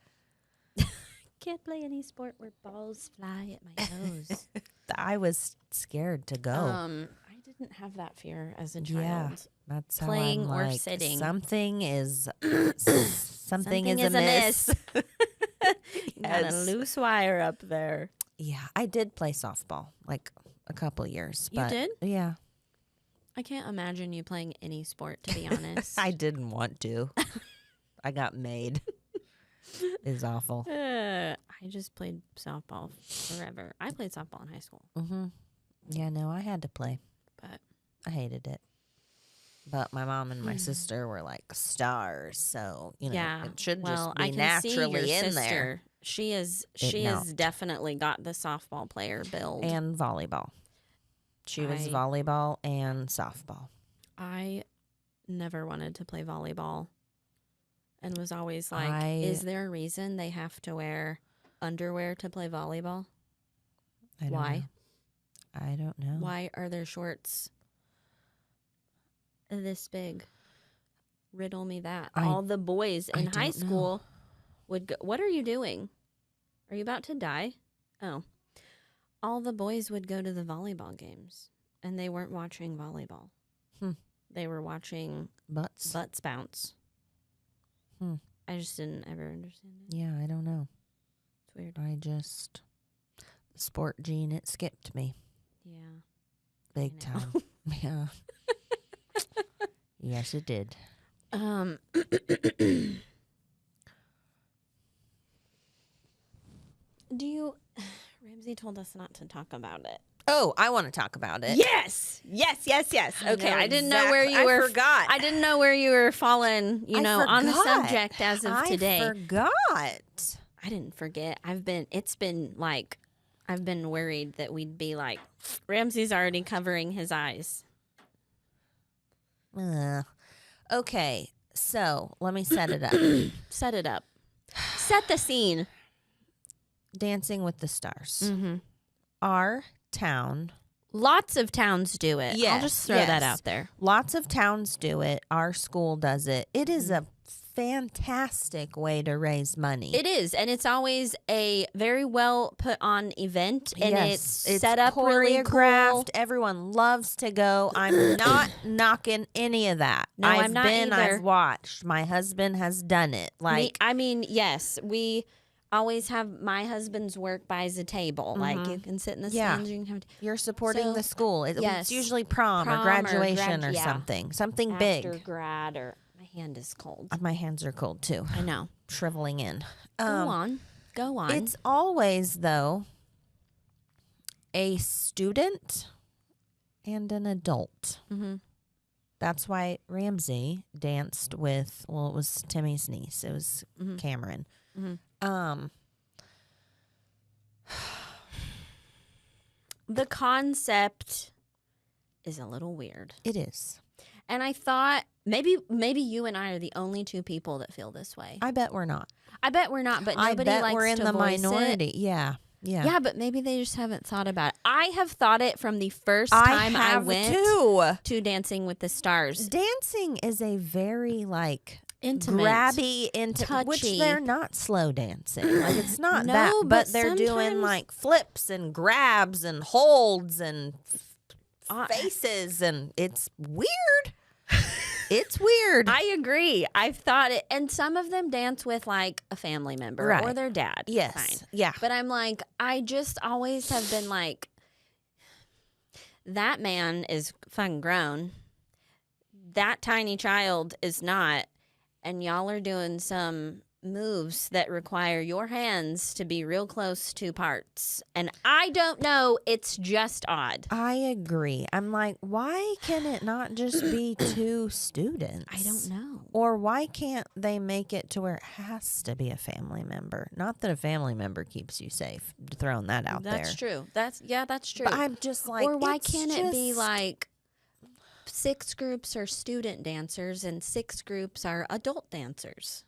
Can't play any sport where balls fly at my nose. I was scared to go. I didn't have that fear as a child. Yeah, that's playing how I'm or like, sitting. Something is something is amiss. Got a loose wire up there. Yeah, I did play softball like a couple years. You did? Yeah. I can't imagine you playing any sport, to be honest. I didn't want to. I got made. It's awful. I just played softball forever. I played softball in high school. Yeah, no, I had to play. But I hated it. But my mom and my sister were like stars, so it should just be naturally in there. She has definitely got the softball player build. And volleyball. She was volleyball and softball. I never wanted to play volleyball and was always like, is there a reason they have to wear underwear to play volleyball? Why? I don't know. Why are their shorts this big? Riddle me that. All the boys in high school would go. What are you doing? Are you about to die? Oh. All the boys would go to the volleyball games, and they weren't watching volleyball. They were watching butts bounce. I just didn't ever understand it. Yeah, I don't know. It's weird. The sport gene, it skipped me. Yeah. Big time. Yeah. Yes, it did. Ramsey told us not to talk about it. Oh, I want to talk about it. Yes. Okay, I didn't know where you were. I forgot. I didn't know where you were falling, on the subject as of today. I forgot. I didn't forget. I've been worried that we'd be like, Ramsey's already covering his eyes. Okay, so let me set it up. Set it up. Set the scene. Dancing with the Stars. Mm-hmm. Our town. Lots of towns do it. Yes, I'll just throw that out there. Lots of towns do it. Our school does it. It is a fantastic way to raise money. It is, and it's always a very well put on event, and Yes, it's set up really cool. Everyone loves to go. I'm not knocking any of that. No, I'm not either. I've watched. My husband has done it. Yes, we always have my husband's work buys a table. Like you can sit in the stands. You can have. You're supporting the school. Yes, It's usually prom or graduation or something big. After grad or. My hand is cold. My hands are cold too. I know. Shriveling in. Go on. It's always, though, a student and an adult. Mm-hmm. That's why Ramsey danced with, it was Timmy's niece. It was Cameron. Mm-hmm. The concept is a little weird. It is. And I thought maybe you and I are the only two people that feel this way. I bet we're not. But nobody likes we're in to the voice minority. it. Yeah. Yeah, but maybe they just haven't thought about it. I have thought it from the first time I went to Dancing with the Stars. Dancing is a very intimate, grabby, touchy. Which they're not slow dancing. Like it's not No, that, but they're doing sometimes- flips and grabs and holds and faces, and it's weird. It's weird. I agree. I've thought it, and some of them dance with a family member or their dad. Yes. Fine. Yeah. But I'm I just always have been that man is fucking grown. That tiny child is not. And y'all are doing some moves that require your hands to be real close to parts. And I don't know. It's just odd. I agree. I'm why can it not just be two students? I don't know. Or why can't they make it to where it has to be a family member? Not that a family member keeps you safe. Throwing that out there. That's true. That's true. But I'm just or why can't it be 6 groups are student dancers and 6 groups are adult dancers?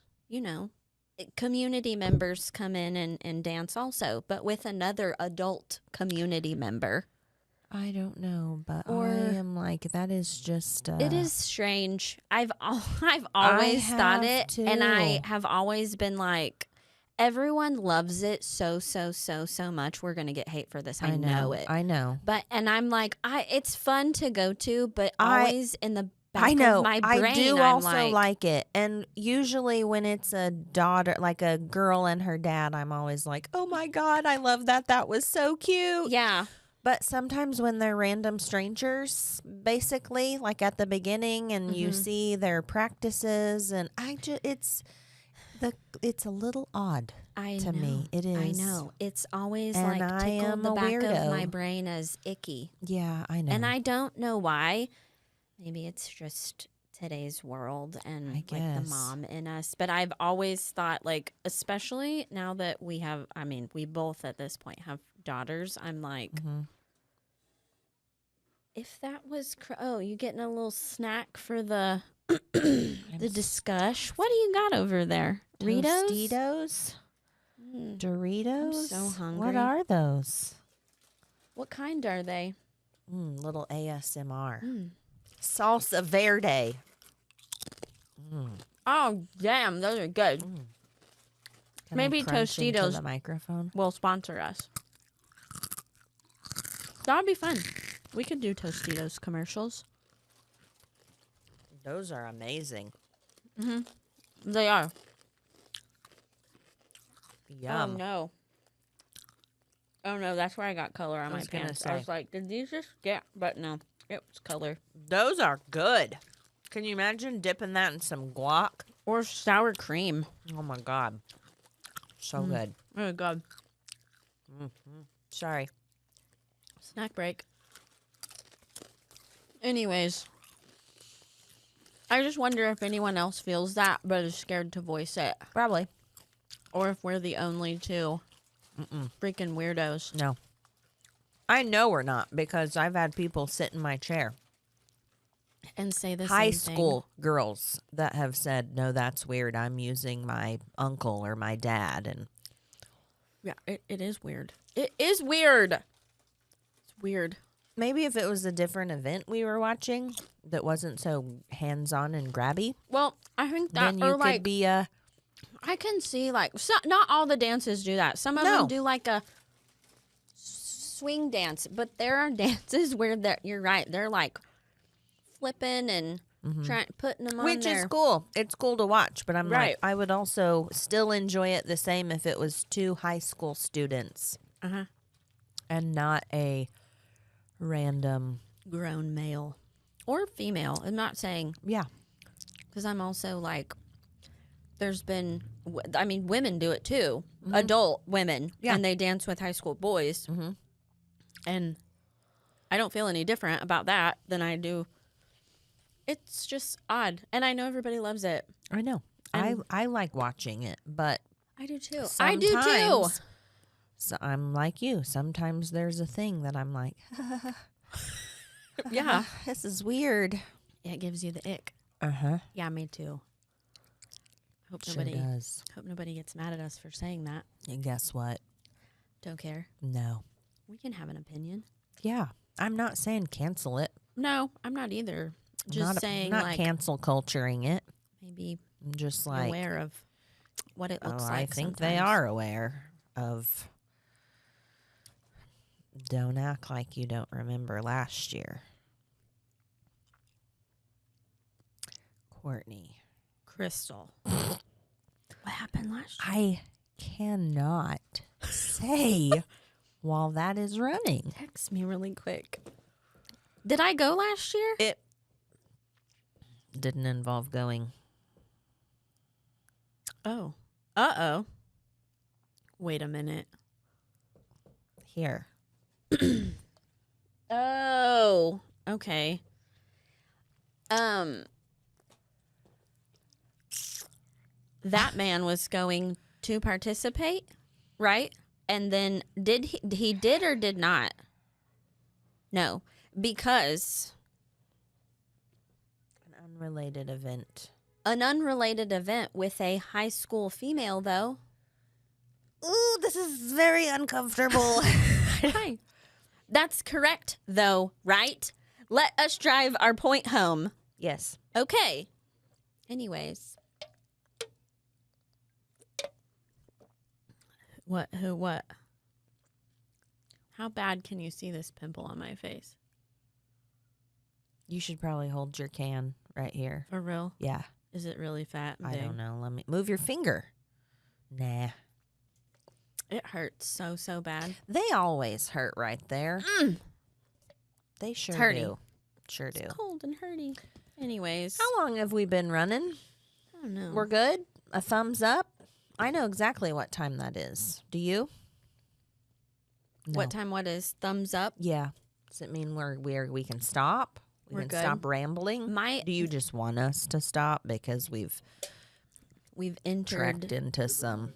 Community members come in and dance also, but with another adult community member. I don't know, but I am that is just. It is strange. I've always thought it, too. and I have always been everyone loves it so much. We're gonna get hate for this. I know it. I know. But I'm it's fun to go to, but always in the back of my brain, I do I'm also like it. And usually when it's a daughter, a girl and her dad, I'm always oh my God, I love that. That was so cute. Yeah. But sometimes when they're random strangers, basically, at the beginning, and you see their practices, and it's a little odd to me. It is. I know. It's always and tickled the back weirdo. of my brain as icky. Yeah, I know. And I don't know why. Maybe it's just today's world and the mom in us. But I've always thought especially now that we have, we both at this point have daughters. I'm if that was, you getting a little snack for the discuss. What do you got over there? Tostitos? Doritos? I'm so hungry. What are those? What kind are they? Little ASMR. Salsa verde. Oh, damn. Those are good. Can Maybe I crunch into Tostitos the microphone will sponsor us. That'd be fun. We could do Tostitos commercials. Those are amazing. They are. Yum. Oh no, that's where I got color on my pants. I was did these just get? But no, it was color. Those are good. Can you imagine dipping that in some guac? Or sour cream. Oh my God. So good. Oh God. Sorry. Snack break. Anyways, I just wonder if anyone else feels that but is scared to voice it. Probably. Or if we're the only two freaking weirdos. No. I know we're not, because I've had people sit in my chair. And say the High same school girls that have said, no, that's weird. I'm using my uncle or my dad. And yeah, it is weird. It is weird. It's weird. Maybe if it was a different event we were watching that wasn't so hands-on and grabby, Well, I think that, then or you like, could be a... I can see like, not all the dances do that. Some of No. them do like a swing dance, but there are dances where you're right. They're like flipping and putting them on Which there. is cool. It's cool to watch, but I'm Right. like, I would also still enjoy it the same if it was 2 high school students Uh-huh. and not a random... Grown male or female. I'm not saying, Yeah. because I'm also like, there's been, I mean, women do it too. Adult women. Yeah. And they dance with high school boys. Mm-hmm. And I don't feel any different about that than I do. It's just odd. And I know everybody loves it. I know. And- I like watching it, but I do too. I do too. sometimes- So I'm like you. Sometimes there's a thing that I'm like, Yeah. this is weird. It gives you the ick. Uh-huh. Yeah, me too. Hope Sure does. nobody gets mad at us for saying that. And guess what? Don't care. No. We can have an opinion. Yeah. I'm not saying cancel it. No, I'm not either. Just not, saying, not like, cancel culturing it. maybe I'm just be like, aware of what it looks like. I think they sometimes. are aware of. Don't act like you don't remember last year. Courtney. Crystal. What happened last year? I cannot say while that is running. Text me really quick. Did I go last year? It didn't involve going. Oh. Uh-oh. Wait a minute. Here. Oh. Okay. That man was going to participate, right? And then did he did or did not? No, because An unrelated event. an unrelated event with a high school female, though. Ooh, this is very uncomfortable. Hi. That's correct, though, right? Let us drive our point home. Yes. Okay. Anyways. What? Who? What? How bad can you see this pimple on my face? You should probably hold your can right here. For real? Yeah. Is it really fat and I big? don't know. Let me move your finger. Nah. It hurts so bad. They always hurt right there. Mm. They sure hurting. do. Sure do. It's cold and hurting. Anyways. How long have we been running? I don't know. We're good? A thumbs up? I know exactly what time that is. Do you? No. What time? What is thumbs up? Yeah. Does it mean we can stop? We're can good. stop rambling? Do you just want us to stop because we've entered trekked into some...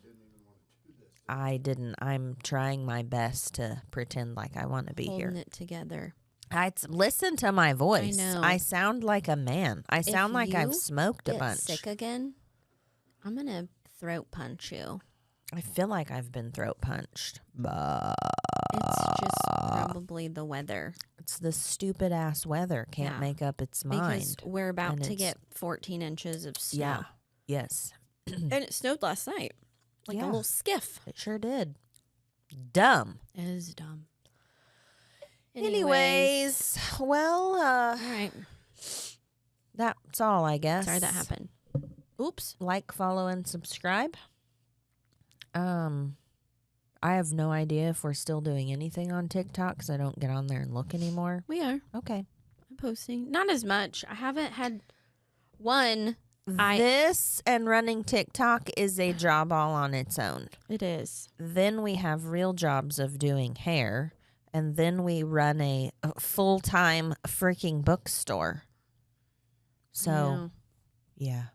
I didn't. I'm trying my best to pretend like I want to be holding here. it together. Listen to my voice. I know. I sound like a man. I sound like I've you smoked a Get bunch. sick again? I'm gonna throat punch you. I feel like I've been throat punched. But It's just probably the weather. it's the stupid ass weather. Can't Yeah. make up its Because mind. we're about And to it's- get 14 inches of snow. Yeah. Yes. And it snowed last night. Like Yeah. a little skiff. It sure did. Dumb. It is dumb. Anyways, well, All right. that's all, I guess. Sorry that happened. Oops. Like, follow, and subscribe. I have no idea if we're still doing anything on TikTok because I don't get on there and look anymore. We are. Okay. I'm posting. Not as much. I haven't had one. This and running TikTok is a job all on its own. It is. Then we have real jobs of doing hair. And then we run a full-time freaking bookstore. So, yeah.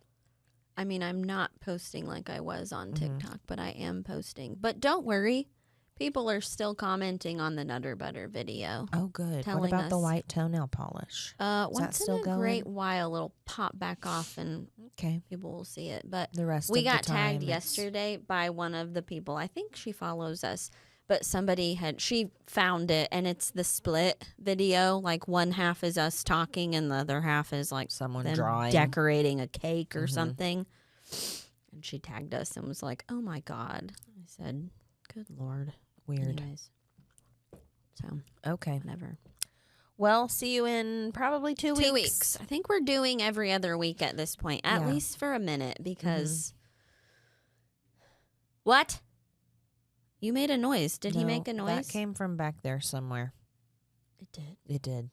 I mean, I'm not posting like I was on Mhm. TikTok, but I am posting. But don't worry. People are still commenting on the Nutter Butter video. Oh, good. What Telling about the us- white toenail polish? Once still in a going? great while, it'll pop back off and Okay. people will see it. But The rest we of the got time tagged it's- yesterday by one of the people. I think she follows us. but she found it, and it's the split video. Like one half is us talking and the other half is like Someone them drawing. decorating a cake or something. And she tagged us and was like, "Oh my God." I said, "Good Lord." Weird. Anyways. So, Okay. whatever. Well, see you in probably 2 weeks. 2 weeks. I think we're doing every other week at this point, at least for a minute, because what? You made a noise. Did he make a noise? That came from back there somewhere. It did. It did.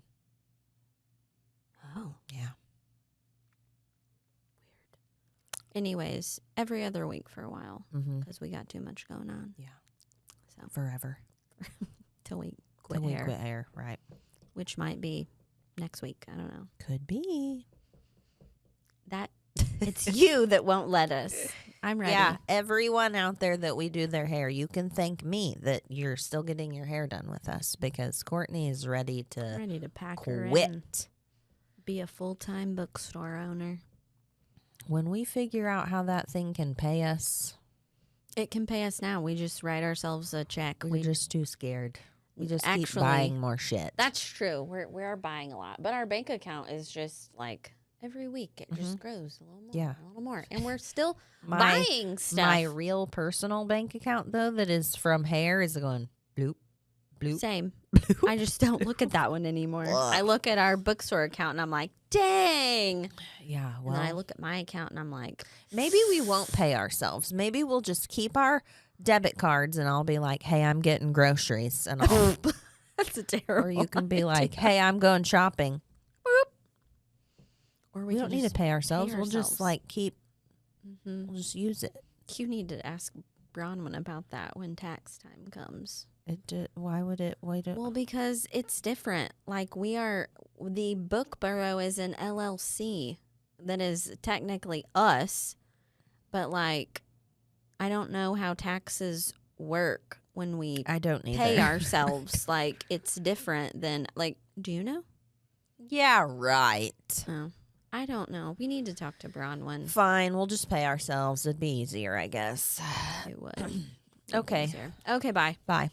Oh. Yeah. Weird. Anyways, every other week for a while, because we got too much going on. Yeah. So Forever. till we quit Till we hair, quit hair, right? which might be next week. I don't know. Could be. That it's you that won't let us. I'm ready. Yeah, everyone out there that we do their hair, you can thank me that you're still getting your hair done with us, because Courtney is ready to pack her in. quit. Be a full-time bookstore owner. When we figure out how that thing can pay us, It can pay us now. We just write ourselves a check. we're just too scared. We just keep Actually, buying more shit. That's true. We are buying a lot, but our bank account is just like every week it just grows a little more, a little more, and we're still buying stuff. My real personal bank account, though, that is from hair, is going bloop, bloop. Same. I just don't look at that one anymore. I look at our bookstore account and I'm like, dang. Yeah, well, And then I look at my account and I'm like, maybe we won't pay ourselves. Maybe we'll just keep our debit cards, and I'll be like, hey, I'm getting groceries, and I'll, that's a terrible. or you can be like, hey, I'm going shopping. Or We don't need to pay ourselves. We'll just ourselves. like keep. We'll just use it. You need to ask Bronwyn about that when tax time comes. Why would it? Well, because it's different. Like the Book Borough is an LLC that is technically us, but like, I don't know how taxes work when we I don't need pay ourselves. Like, it's different than, like, do you know? Yeah, right. Oh, I don't know. We need to talk to Bronwyn. Fine, we'll just pay ourselves. It'd be easier, I guess. It would. Okay. Easier. Okay, bye. Bye.